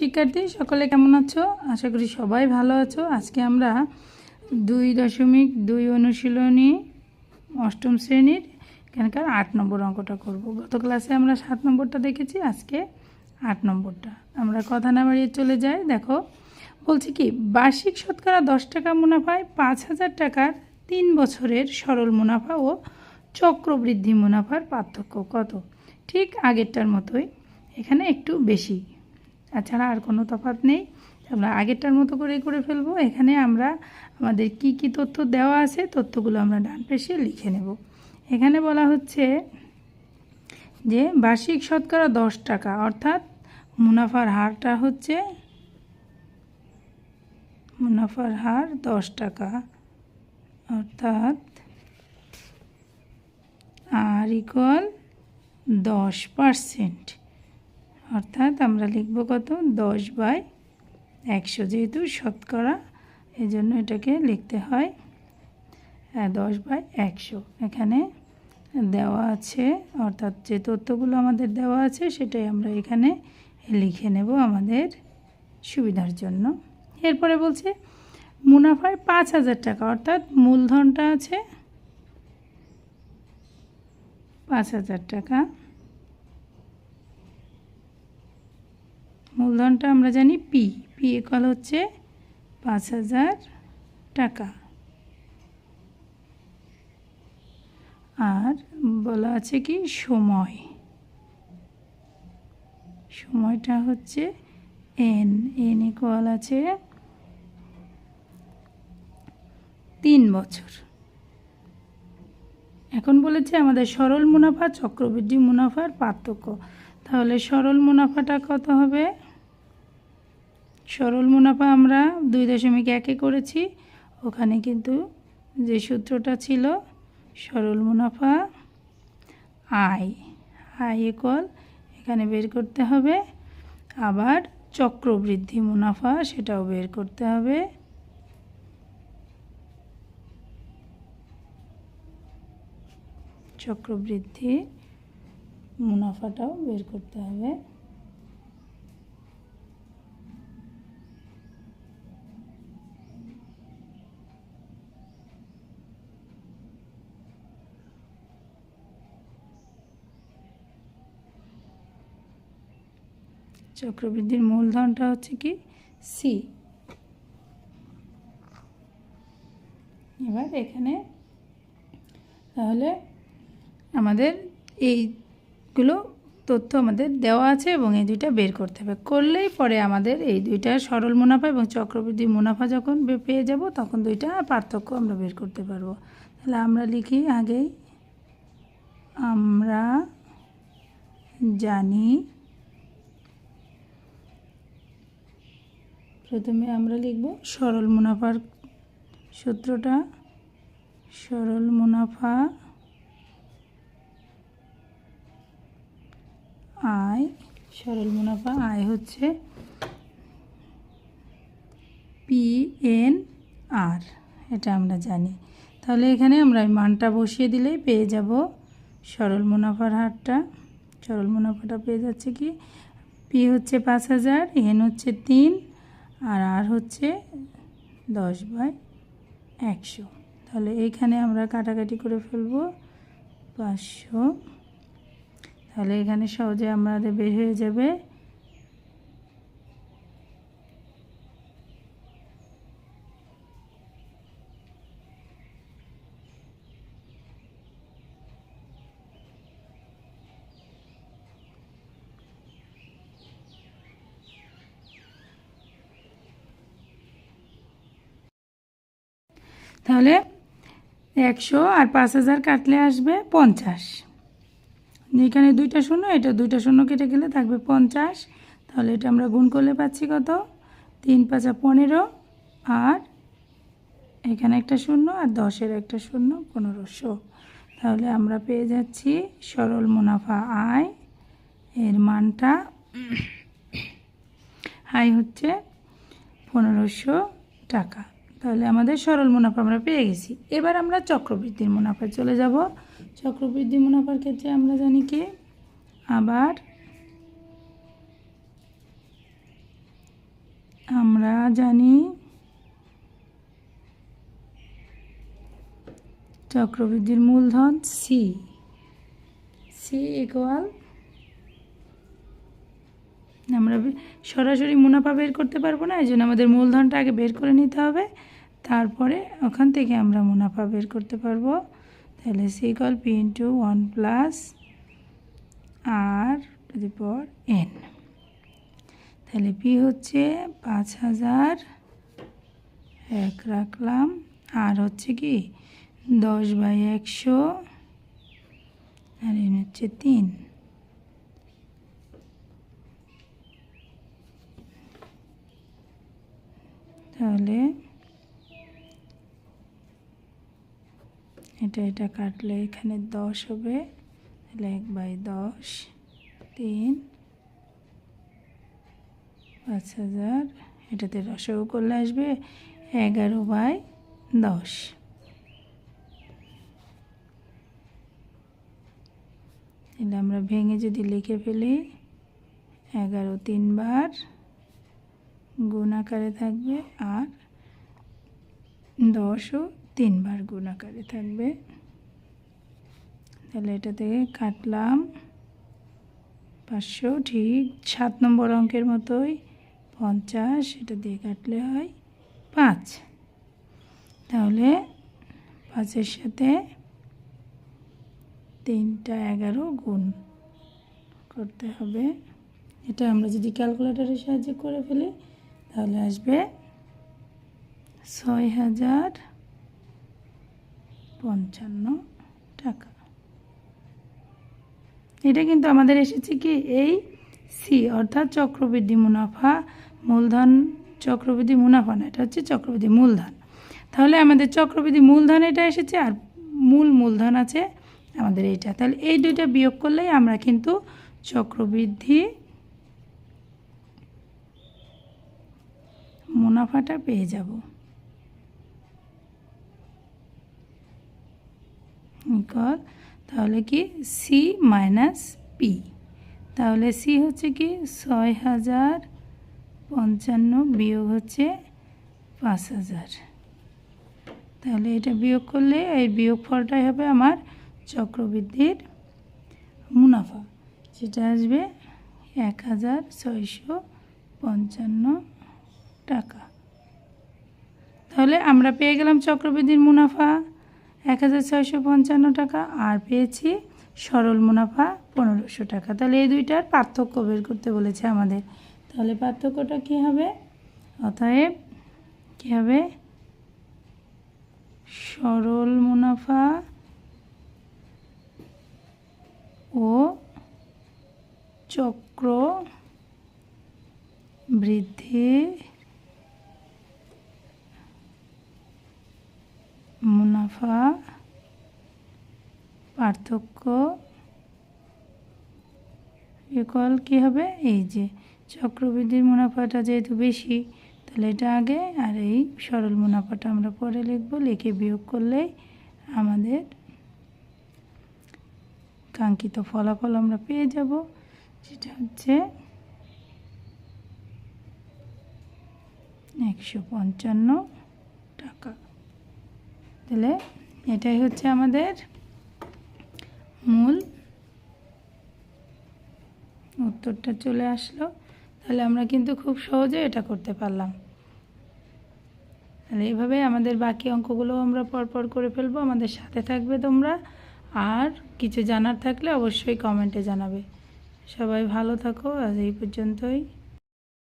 শিক্ষার্থী সকলে কেমন আছো? আশা করি সবাই ভালো আছো। আজকে আমরা 2.2 অনুশীলনী অষ্টম শ্রেণীর এখানকার 8 নম্বর অঙ্কটা করব। গত ক্লাসে আমরা 7 নম্বরটা দেখেছি, আজকে 8 নম্বরটা। আমরা কথা না বাড়িয়ে চলে যাই। দেখো বলছি কি, বার্ষিক শতকরা 10 টাকা মুনাফায় 5,000 টাকার 3 বছরের সরল মুনাফা ও চক্রবৃদ্ধি মুনাফার পার্থক্য কত? ঠিক আগেরটার মতোই, এখানে একটু বেশি, তাছাড়া আর কোনো তফাৎ নেই। আমরা আগেরটার মতো করেই করে ফেলবো। এখানে আমরা আমাদের কি কি তথ্য দেওয়া আছে, তথ্যগুলো আমরা ডান পাশে লিখে নেব। এখানে বলা হচ্ছে যে বার্ষিক শতকরা 10 টাকা, অর্থাৎ মুনাফার হারটা হচ্ছে মুনাফার হার 10 টাকা, অর্থাৎ আর ইকুয়াল 10%, অর্থাৎ আমরা লিখব কত? 10/100, যেহেতু শতকরা এই জন্য এটাকে লিখতে হয় 10/100। এখানে দেওয়া আছে, অর্থাৎ যে তথ্যগুলো আমাদের দেওয়া আছে সেটাই আমরা এখানে লিখে নেব আমাদের সুবিধার জন্য। এরপরে বলছে মুনাফায় 5,000 টাকা, অর্থাৎ মূলধনটা আছে 5,000 টাকা। মূলধনটা আমরা জানি পি ইকুয়াল হচ্ছে 5,000 টাকা। আর বলা আছে কি সময়টা হচ্ছে এন ইকুয়াল আছে 3 বছর। এখন বলেছে আমাদের সরল মুনাফা চক্রবৃদ্ধি মুনাফার পার্থক্য। তাহলে সরল মুনাফাটা কত হবে? সরল মুনাফা আমরা 2.1 করেছি, ওখানে কিন্তু যে সূত্রটা ছিল সরল মুনাফা আই ইকুয়াল এখানে বের করতে হবে। আবার চক্রবৃদ্ধি মুনাফা সেটাও বের করতে হবে। চক্রবৃদ্ধি মুনাফাটাও বের করতে হবে। চক্রবৃদ্ধির মূলধনটা হচ্ছে কি সি। এবার এখানে তাহলে আমাদের এইগুলো তথ্য আমাদের দেওয়া আছে এবং এই দুইটা বের করতে হবে। করলেই পরে আমাদের এই দুইটা সরল মুনাফা এবং চক্রবৃদ্ধি মুনাফা যখন পেয়ে যাব তখন দুইটা পার্থক্য আমরা বের করতে পারবো। তাহলে আমরা লিখি আগেই, আমরা জানি, প্রথমে আমরা লিখব সরল মুনাফার সূত্রটা। সরল মুনাফা আয়, সরল মুনাফা আয় হচ্ছে PNR, এটা আমরা জানি। তাহলে এখানে আমরা মানটা বসিয়ে দিলেই পেয়ে যাব সরল মুনাফার হারটা। সরল মুনাফাটা পেয়ে যাচ্ছে কি, পি হচ্ছে 5,000, এন হচ্ছে 3, আর হচ্ছে 10/100। তাহলে এইখানে আমরা কাটাকাটি করে ফেলবো 500। তাহলে এখানে সহজে আমাদের বের হয়ে যাবে তাহলে 100 আর 5,000 কাটলে আসবে 50। এখানে 2টা শূন্য, এটা 2টা শূন্য কেটে গেলে থাকবে 50। তাহলে এটা আমরা গুণ করলে পাচ্ছি কত? 3 × 5 = 15, আর এখানে একটা শূন্য আর 10-এর একটা শূন্য, 1500। তাহলে আমরা পেয়ে যাচ্ছি সরল মুনাফা আয় এর মানটা আয় হচ্ছে 1500 টাকা। তাহলে আমাদের সরল মুনাফা আমরা পেয়ে গেছি। এবার আমরা চক্রবৃদ্ধির মুনাফায় চলে যাব। চক্রবৃদ্ধি মুনাফার ক্ষেত্রে আমরা জানি কি, আবার আমরা জানি চক্রবৃদ্ধির মূলধন সি ইকুয়াল, আমরা সরাসরি মুনাফা বের করতে পারবো না, এই জন্য আমাদের মূলধনটা আগে বের করে নিতে হবে, তারপরে ওখান থেকে আমরা মুনাফা বের করতে পারবো। তাহলে c equal p into 1 plus r to the power n. তাহলে পি হচ্ছে 5000 এক রাখলাম, আর হচ্ছে কি 10/100, আর এন হচ্ছে 3। তাহলে এটা কাটলে এখানে 10 হবে, তাহলে 1/10, 3, 5000, এটাতে রসগো করলে আসবে 11/10। তাহলে আমরা ভেঙে যদি লিখে ফেলি 11 3 বার গুণ আকারে থাকবে, আর 10ও 3 বার গুণ আকারে থাকবে। তাহলে এটা থেকে কাটলাম 500, ঠিক 7 নম্বর অঙ্কের মতোই 50, এটা দিয়ে কাটলে হয় 5। তাহলে 5-এর সাথে 3টা 11 গুণ করতে হবে। এটা আমরা যদি ক্যালকুলেটরের সাহায্যে করে ফেলি তাহলে আসবে 6055 টাকা। এটা কিন্তু আমাদের এসেছে কি এই সি, অর্থাৎ চক্রবৃদ্ধি মুনাফা, মূলধন চক্রবৃদ্ধি মুনাফা না, এটা হচ্ছে চক্রবৃদ্ধি মূলধন। তাহলে আমাদের চক্রবৃদ্ধি মূলধন এটা এসেছে, আর মূলধন আছে আমাদের এইটা। তাহলে এই দুইটা বিয়োগ করলেই আমরা কিন্তু চক্রবৃদ্ধি মুনাফাটা পেয়ে যাব। তাহলে কি সি মাইনাস পি, তাহলে সি হচ্ছে কি 6055 বিয়োগ হচ্ছে 5000। তাহলে এটা বিয়োগ করলে এই বিয়োগ ফলটাই হবে আমার চক্রবৃদ্ধির মুনাফা, সেটা আসবে 1655 টাকা। তাহলে আমরা পেয়ে গেলাম চক্রবৃদ্ধির মুনাফা 1655 টাকা, আর পেয়েছি সরল মুনাফা 1500 টাকা। তাহলে এই দুইটার পার্থক্য বের করতে বলেছে আমাদের। তাহলে পার্থক্যটা কী হবে? অতএব কী হবে? সরল মুনাফা ও চক্র বৃদ্ধি মুনাফা পার্থক্য ইকুয়াল কী হবে? এই যে চক্রবৃদ্ধির মুনাফাটা যেহেতু বেশি, তাহলে এটা আগে, আর এই সরল মুনাফাটা আমরা পরে লিখব। লিখে বিয়োগ করলেই আমাদের কাঙ্ক্ষিত ফলাফল আমরা পেয়ে যাব, যেটা হচ্ছে 155 টাকা। তাহলে এটাই হচ্ছে আমাদের মূল উত্তরটা চলে আসলো। তাহলে আমরা কিন্তু খুব সহজে এটা করতে পারলাম। তাহলে এইভাবে আমাদের বাকি অঙ্কগুলো আমরা পরপর করে ফেলবো। আমাদের সাথে থাকবে তোমরা, আর কিছু জানার থাকলে অবশ্যই কমেন্টে জানাবে। সবাই ভালো থাকো, আজ এই পর্যন্তই।